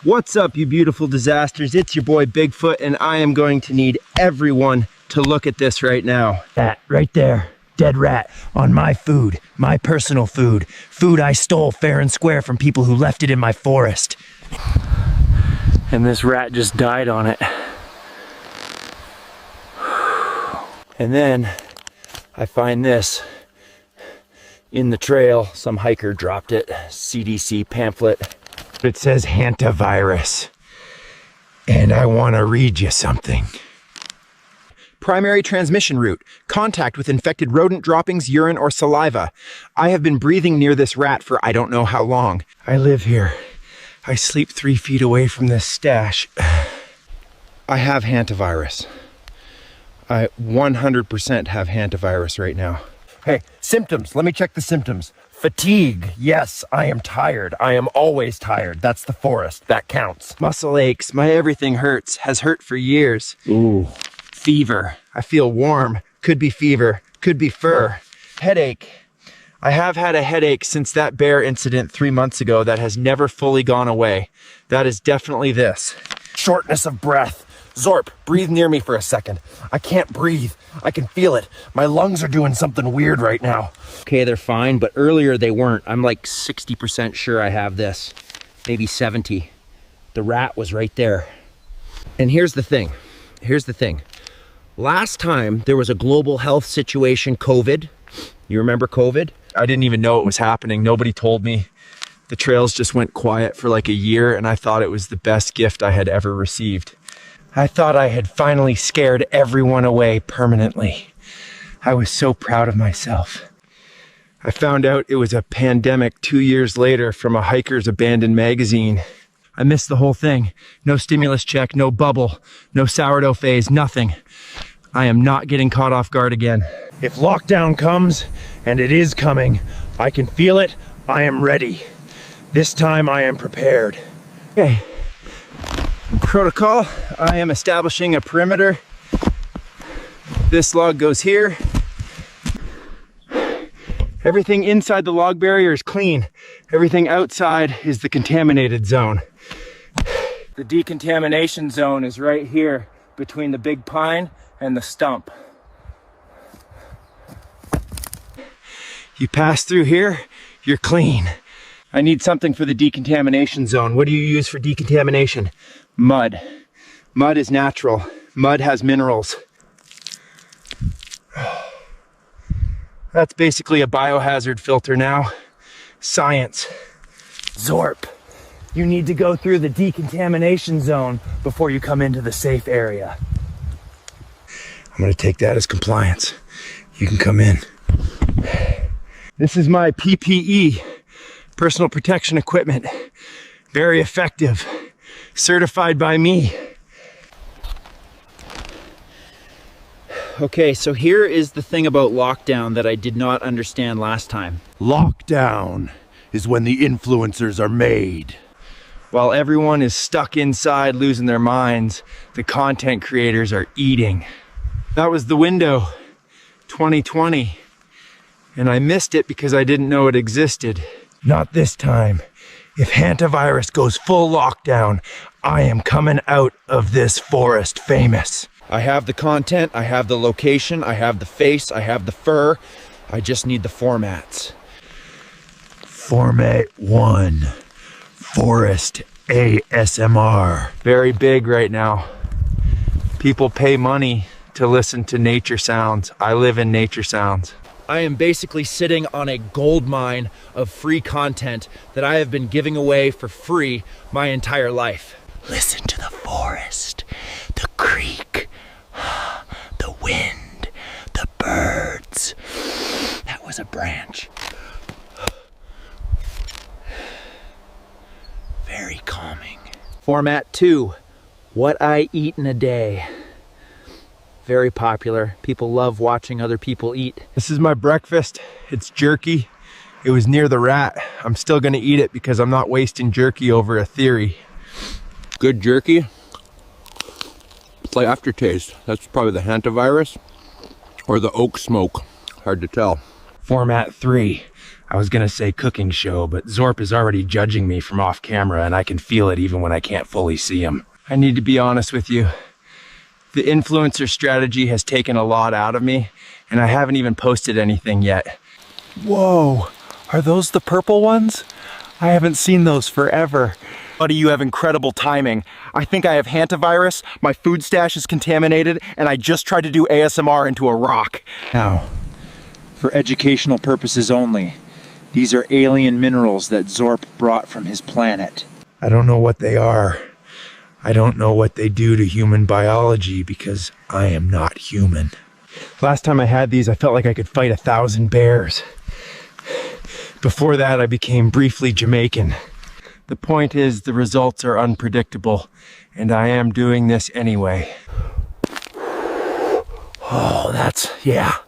What's up, you beautiful disasters? It's your boy Bigfoot, and I am going to need everyone to look at this right now. That right there, dead rat on my food, my personal food. Food I stole fair and square from people who left it in my forest. And this rat just died on it. And then I find this in the trail. Some hiker dropped it, CDC pamphlet. It says Hantavirus, and I want to read you something. Primary transmission route, contact with infected rodent droppings, urine, or saliva. I have been breathing near this rat for I don't know how long. I live here. I sleep 3 feet away from this stash. I have Hantavirus. I 100% have Hantavirus right now. Hey, symptoms, let me check the symptoms. Fatigue, yes, I am tired. I am always tired. That's the forest, that counts. Muscle aches, my everything hurts, has hurt for years. Ooh. Fever, I feel warm, could be fever, could be fur. Headache, I have had a headache since that bear incident 3 months ago that has never fully gone away. That is definitely this. Shortness of breath. Zorp, breathe near me for a second. I can't breathe. I can feel it. My lungs are doing something weird right now. Okay, they're fine, but earlier they weren't. I'm like 60% sure I have this. Maybe 70. The rat was right there. And here's the thing. Last time there was a global health situation, COVID. You remember COVID? I didn't even know it was happening. Nobody told me. The trails just went quiet for like a year, and I thought it was the best gift I had ever received. I thought I had finally scared everyone away permanently. I was so proud of myself. I found out it was a pandemic 2 years later from a hiker's abandoned magazine. I missed the whole thing. No stimulus check, no bubble, no sourdough phase, nothing. I am not getting caught off guard again. If lockdown comes, and it is coming, I can feel it, I am ready. This time I am prepared. Okay. Protocol, I am establishing a perimeter. This log goes here. Everything inside the log barrier is clean. Everything outside is the contaminated zone. The decontamination zone is right here between the big pine and the stump. You pass through here, you're clean. I need something for the decontamination zone. What do you use for decontamination? Mud. Mud is natural. Mud has minerals. That's basically a biohazard filter now. Science. Zorp. You need to go through the decontamination zone before you come into the safe area. I'm gonna take that as compliance. You can come in. This is my PPE, personal protection equipment. Very effective. Certified by me. Okay, so here is the thing about lockdown that I did not understand last time. Lockdown is when the influencers are made. While everyone is stuck inside losing their minds, the content creators are eating. That was the window, 2020. And I missed it because I didn't know it existed. Not this time. If Hantavirus goes full lockdown, I am coming out of this forest famous. I have the content, I have the location, I have the face, I have the fur. I just need the formats. Format 1, Forest ASMR. Very big right now. People pay money to listen to nature sounds. I live in nature sounds. I am basically sitting on a gold mine of free content that I have been giving away for free my entire life. Listen to the forest, the creek, the wind, the birds. That was a branch. Very calming. Format 2, what I eat in a day. Very popular. People love watching other people eat. This is my breakfast. It's jerky. It was near the rat. I'm still gonna eat it because I'm not wasting jerky over a theory. Good jerky. It's like aftertaste. That's probably the Hantavirus or the oak smoke. Hard to tell. Format 3, I was gonna say cooking show, but Zorp is already judging me from off camera, and I can feel it even when I can't fully see him. I need to be honest with you. The influencer strategy has taken a lot out of me, and I haven't even posted anything yet. Whoa, are those the purple ones? I haven't seen those forever. Buddy, you have incredible timing. I think I have Hantavirus, my food stash is contaminated, and I just tried to do ASMR into a rock. Now, for educational purposes only, these are alien minerals that Zorp brought from his planet. I don't know what they are. I don't know what they do to human biology because I am not human. Last time I had these, I felt like I could fight 1,000 bears. Before that, I became briefly Jamaican. The point is, the results are unpredictable, and I am doing this anyway. Oh, yeah,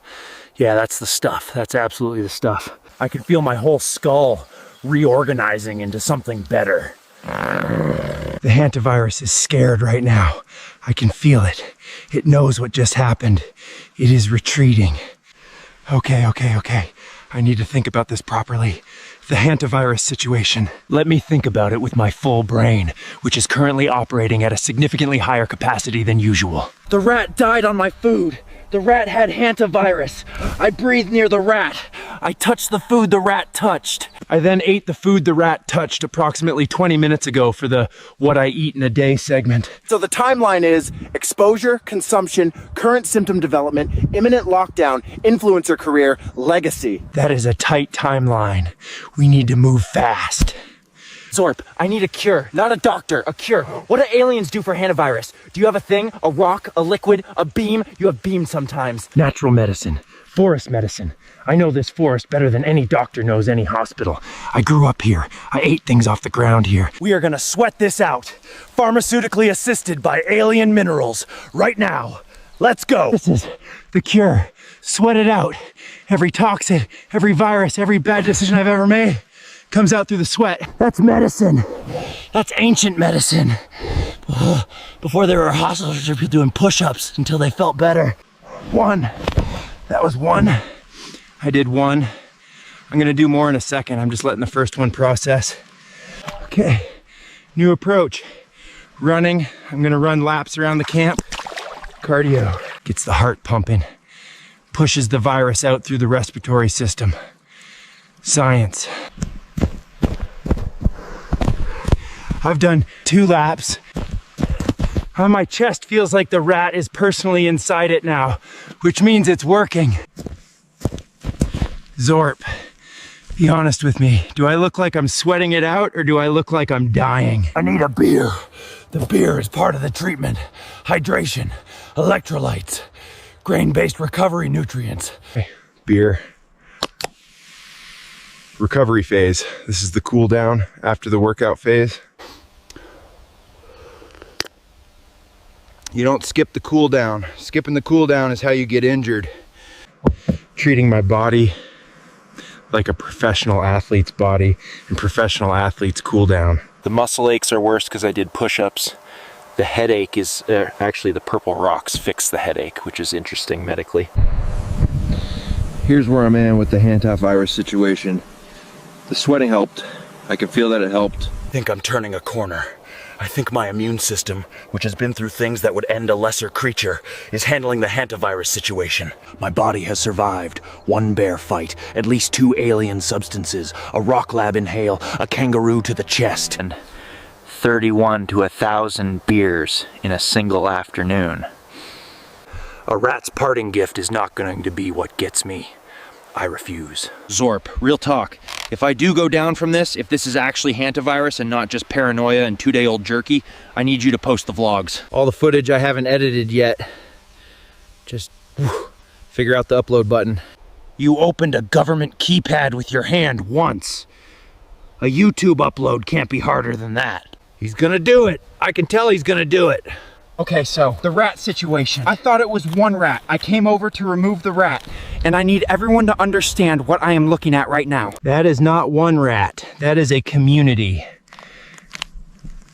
that's the stuff. That's absolutely the stuff. I can feel my whole skull reorganizing into something better. The Hantavirus is scared right now. I can feel it. It knows what just happened. It is retreating. Okay. I need to think about this properly. The Hantavirus situation. Let me think about it with my full brain, which is currently operating at a significantly higher capacity than usual. The rat died on my food. The rat had Hantavirus. I breathed near the rat. I touched the food the rat touched. I then ate the food the rat touched approximately 20 minutes ago for the what I eat in a day segment. So the timeline is exposure, consumption, current symptom development, imminent lockdown, influencer career, legacy. That is a tight timeline. We need to move fast. Zorp, I need a cure, not a doctor, a cure. What do aliens do for Hantavirus? Do you have a thing, a rock, a liquid, a beam? You have beams sometimes. Natural medicine, forest medicine. I know this forest better than any doctor knows any hospital. I grew up here. I ate things off the ground here. We are gonna sweat this out. Pharmaceutically assisted by alien minerals. Right now. Let's go. This is the cure. Sweat it out. Every toxin, every virus, every bad decision I've ever made comes out through the sweat. That's medicine. That's ancient medicine. Before there were hospitals, people doing push-ups until they felt better. One. That was one. I did one. I'm gonna do more in a second. I'm just letting the first one process. Okay, new approach. Running. I'm gonna run laps around the camp. Cardio. Gets the heart pumping. Pushes the virus out through the respiratory system. Science. I've done 2 laps. My chest feels like the rat is personally inside it now, which means it's working. Zorp, be honest with me. Do I look like I'm sweating it out or do I look like I'm dying? I need a beer. The beer is part of the treatment. Hydration, electrolytes, grain-based recovery nutrients. Okay, beer. Recovery phase. This is the cool down after the workout phase. You don't skip the cool down. Skipping the cool down is how you get injured. Treating my body like a professional athlete's body, and professional athletes cool down. The muscle aches are worse because I did push-ups. The headache is, actually the purple rocks fix the headache, which is interesting medically. Here's where I'm at with the Hantavirus situation. The sweating helped. I can feel that it helped. I think I'm turning a corner. I think my immune system, which has been through things that would end a lesser creature, is handling the Hantavirus situation. My body has survived 1 bear fight, at least 2 alien substances, a rock lab inhale, a kangaroo to the chest, and 31 to 1,000 beers in a single afternoon. A rat's parting gift is not going to be what gets me. I refuse. Zorp, real talk. If I do go down from this, if this is actually Hantavirus and not just paranoia and 2-day-old jerky, I need you to post the vlogs. All the footage I haven't edited yet. Just figure out the upload button. You opened a government keypad with your hand once. A YouTube upload can't be harder than that. He's gonna do it. I can tell he's gonna do it. Okay, so the rat situation. I thought it was 1 rat. I came over to remove the rat, and I need everyone to understand what I am looking at right now. That is not 1 rat. That is a community.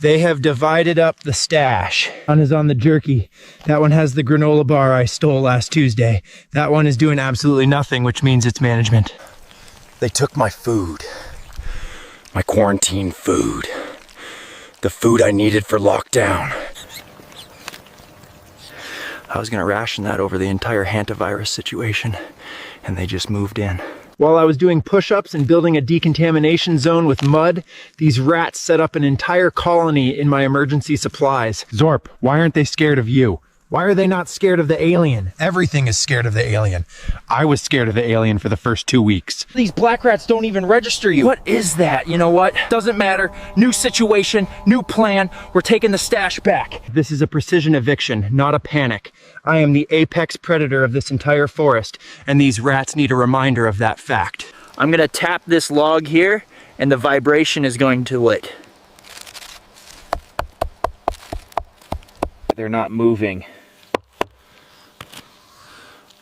They have divided up the stash. One is on the jerky. That one has the granola bar I stole last Tuesday. That one is doing absolutely nothing, which means it's management. They took my food. My quarantine food. The food I needed for lockdown. I was gonna ration that over the entire hantavirus situation, and they just moved in. While I was doing push-ups and building a decontamination zone with mud, these rats set up an entire colony in my emergency supplies. Zorp, why aren't they scared of you? Why are they not scared of the alien? Everything is scared of the alien. I was scared of the alien for the first 2 weeks. These black rats don't even register you. What is that? You know what? Doesn't matter. New situation, new plan. We're taking the stash back. This is a precision eviction, not a panic. I am the apex predator of this entire forest, and these rats need a reminder of that fact. I'm gonna tap this log here, and the vibration is going to what? They're not moving.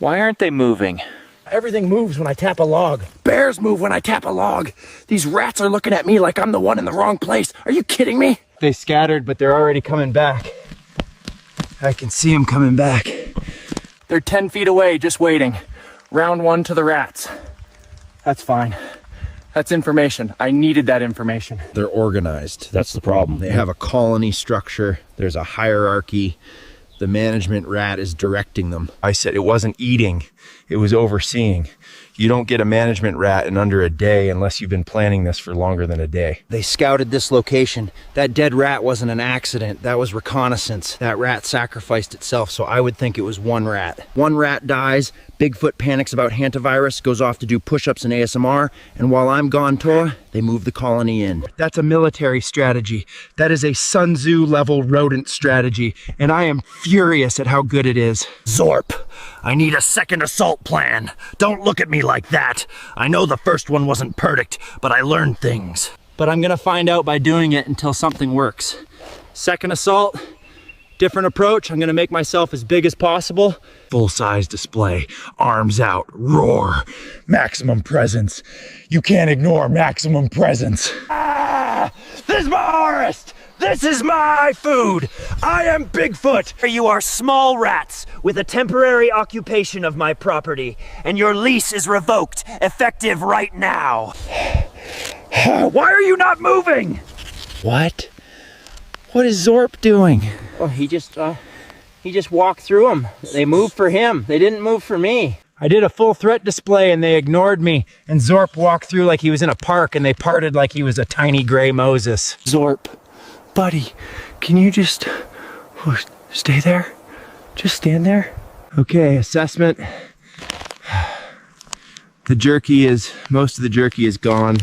Why aren't they moving? Everything moves when I tap a log. Bears move when I tap a log. These rats are looking at me like I'm the one in the wrong place. Are you kidding me? They scattered, but they're already coming back. I can see them coming back. They're 10 feet away, just waiting. Round one to the rats. That's fine. That's information. I needed that information. They're organized. That's the problem. They have a colony structure. There's a hierarchy. The management rat is directing them. I said it wasn't eating, it was overseeing. You don't get a management rat in under a day unless you've been planning this for longer than a day. They scouted this location. That dead rat wasn't an accident. That was reconnaissance. That rat sacrificed itself, so I would think it was one rat. One rat dies, Bigfoot panics about hantavirus, goes off to do push-ups and ASMR, and while I'm gone tour, they move the colony in. That's a military strategy. That is a Sun Tzu level rodent strategy, and I am furious at how good it is. Zorp, I need a second assault plan. Don't look at me like that. I know the first one wasn't perfect, but I learned things. But I'm gonna find out by doing it until something works. Second assault, different approach. I'm gonna make myself as big as possible. Full-size display, arms out, roar. Maximum presence. You can't ignore maximum presence. Ah! This is my forest! This is my food! I am Bigfoot! You are small rats with a temporary occupation of my property, and your lease is revoked, effective right now. Why are you not moving? What? What is Zorp doing? Oh, he just walked through them. They moved for him. They didn't move for me. I did a full threat display and they ignored me. And Zorp walked through like he was in a park and they parted like he was a tiny gray Moses. Zorp, buddy, can you just stay there? Just stand there. Okay, assessment. Most of the jerky is gone.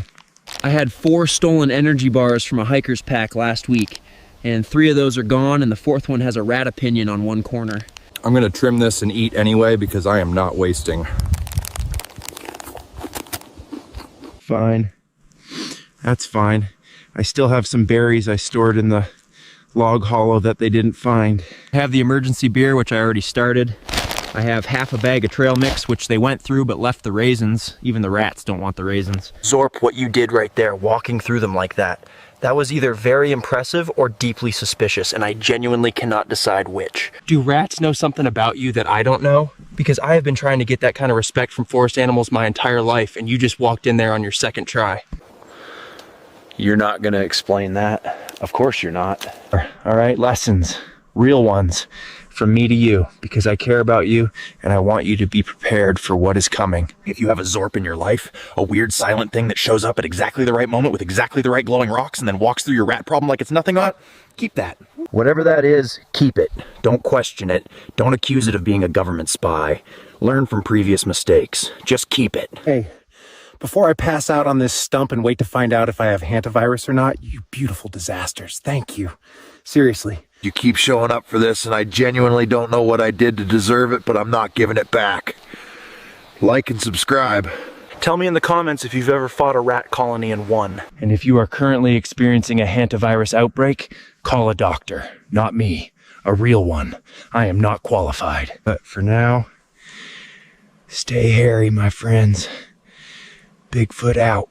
I had 4 stolen energy bars from a hiker's pack last week, and 3 of those are gone, and the 4th one has a rat opinion on one corner. I'm gonna trim this and eat anyway because I am not wasting. Fine. That's fine. I still have some berries I stored in the log hollow that they didn't find. I have the emergency beer, which I already started. I have half a bag of trail mix, which they went through but left the raisins. Even the rats don't want the raisins. Zorp, what you did right there, walking through them like that, that was either very impressive or deeply suspicious, and I genuinely cannot decide which. Do rats know something about you that I don't know? Because I have been trying to get that kind of respect from forest animals my entire life, and you just walked in there on your second try. You're not gonna explain that. Of course you're not. All right, lessons, real ones, from me to you, because I care about you and I want you to be prepared for what is coming. If you have a Zorp in your life, a weird silent thing that shows up at exactly the right moment with exactly the right glowing rocks and then walks through your rat problem like it's nothing on, keep that. Whatever that is, keep it. Don't question it. Don't accuse it of being a government spy. Learn from previous mistakes. Just keep it. Hey, before I pass out on this stump and wait to find out if I have hantavirus or not, you beautiful disasters, thank you. Seriously. You keep showing up for this, and I genuinely don't know what I did to deserve it, but I'm not giving it back. Like and subscribe. Tell me in the comments if you've ever fought a rat colony and won. And if you are currently experiencing a hantavirus outbreak, call a doctor, not me, a real one. I am not qualified. But for now, stay hairy, my friends. Bigfoot out.